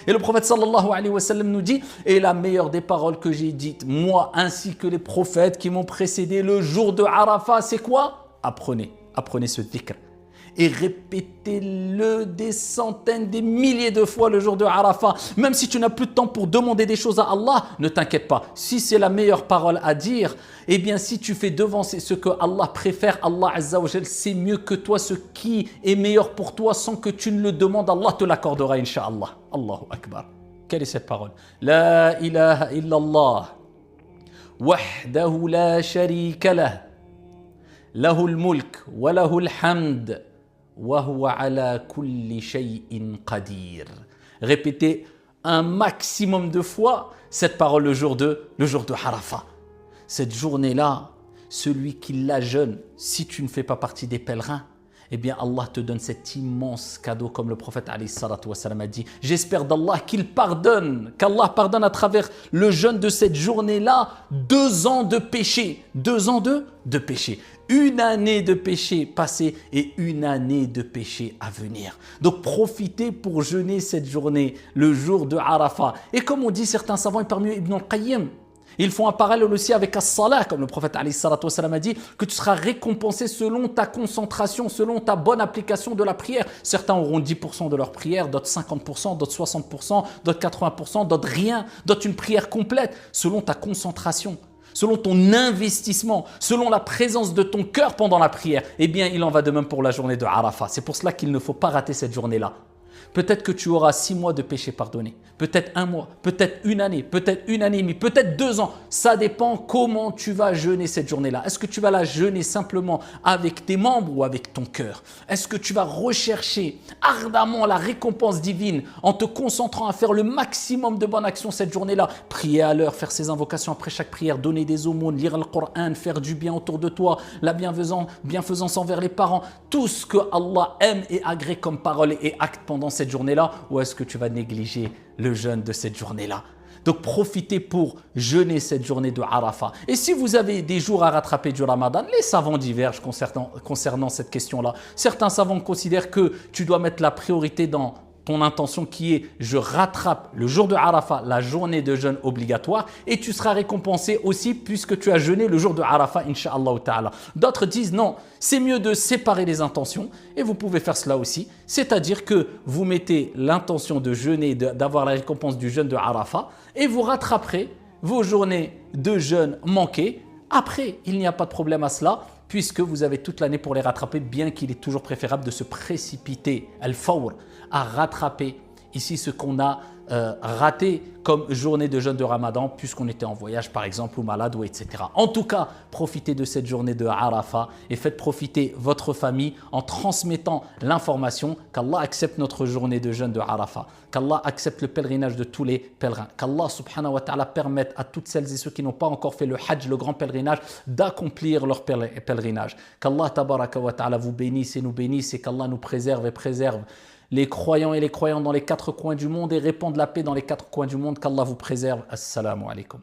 Et le prophète sallallahu alayhi wa sallam nous dit, et la meilleure des paroles que j'ai dites, moi ainsi que les prophètes qui m'ont précédé le jour de Arafat, c'est quoi? Apprenez ce dhikr. Et répétez-le des centaines, des milliers de fois le jour de Arafat. Même si tu n'as plus de temps pour demander des choses à Allah, ne t'inquiète pas. Si c'est la meilleure parole à dire, eh bien si tu fais devancer ce que Allah préfère, Allah Azza wa Jal sait mieux que toi ce qui est meilleur pour toi sans que tu ne le demandes. Allah te l'accordera, Inch'Allah. Allahu Akbar. Quelle est cette parole? La ilaha illallah. Wahdahu la sharika lah. Lahul mulk wa lahul hamd. Répétez un maximum de fois cette parole le jour de Arafat. Cette journée-là, celui qui la jeûne, si tu ne fais pas partie des pèlerins, eh bien Allah te donne cet immense cadeau comme le prophète alayhi salatu wa salam a dit. J'espère d'Allah qu'il pardonne, qu'Allah pardonne à travers le jeûne de cette journée-là 2 ans de péché. 2 ans de péché. 1 année de péché passé et 1 année de péché à venir. Donc profitez pour jeûner cette journée, le jour de Arafat. Et comme on dit certains savants, et parmi eux Ibn al-Qayyim, ils font un parallèle aussi avec as-salah, comme le prophète alayhi salatu wa salam a dit, que tu seras récompensé selon ta concentration, selon ta bonne application de la prière. Certains auront 10% de leur prière, d'autres 50%, d'autres 60%, d'autres 80%, d'autres rien, d'autres une prière complète, selon ta concentration, selon ton investissement, selon la présence de ton cœur pendant la prière. Eh bien, il en va de même pour la journée de Arafat. C'est pour cela qu'il ne faut pas rater cette journée-là. Peut-être que tu auras 6 mois de péché pardonné, peut-être 1 mois, peut-être 1 année, peut-être 1 année et demie, peut-être 2 ans. Ça dépend comment tu vas jeûner cette journée-là. Est-ce que tu vas la jeûner simplement avec tes membres ou avec ton cœur? Est-ce que tu vas rechercher ardemment la récompense divine en te concentrant à faire le maximum de bonnes actions cette journée-là? Prier à l'heure, faire ses invocations après chaque prière, donner des aumônes, lire le Coran, faire du bien autour de toi, la bienfaisance envers les parents, tout ce que Allah aime et agrée comme parole et acte pendant cette journée-là, ou est-ce que tu vas négliger le jeûne de cette journée-là? Donc profitez pour jeûner cette journée de Arafat. Et si vous avez des jours à rattraper du Ramadan, les savants divergent concernant cette question-là. Certains savants considèrent que tu dois mettre la priorité dans ton intention qui est je rattrape le jour de Arafat, la journée de jeûne obligatoire, et tu seras récompensé aussi puisque tu as jeûné le jour de Arafat, Inch'Allah ta'ala. D'autres disent non, c'est mieux de séparer les intentions et vous pouvez faire cela aussi, c'est-à-dire que vous mettez l'intention de jeûner, d'avoir la récompense du jeûne de Arafat et vous rattraperez vos journées de jeûne manquées. Après, il n'y a pas de problème à cela, puisque vous avez toute l'année pour les rattraper, bien qu'il est toujours préférable de se précipiter, al-fawr, à rattraper ici ce qu'on a raté comme journée de jeûne de Ramadan, puisqu'on était en voyage par exemple, ou malade, ou etc. En tout cas, profitez de cette journée de Arafat et faites profiter votre famille en transmettant l'information qu'Allah accepte notre journée de jeûne de Arafat, qu'Allah accepte le pèlerinage de tous les pèlerins, qu'Allah subhanahu wa ta'ala permette à toutes celles et ceux qui n'ont pas encore fait le hajj, le grand pèlerinage, d'accomplir leur pèlerinage. Qu'Allah tabaraka wa ta'ala vous bénisse et nous bénisse et qu'Allah nous préserve et préserve les croyants et les croyantes dans les 4 coins du monde et répande la paix dans les 4 coins du monde. Qu'Allah vous préserve. Assalamu alaikum.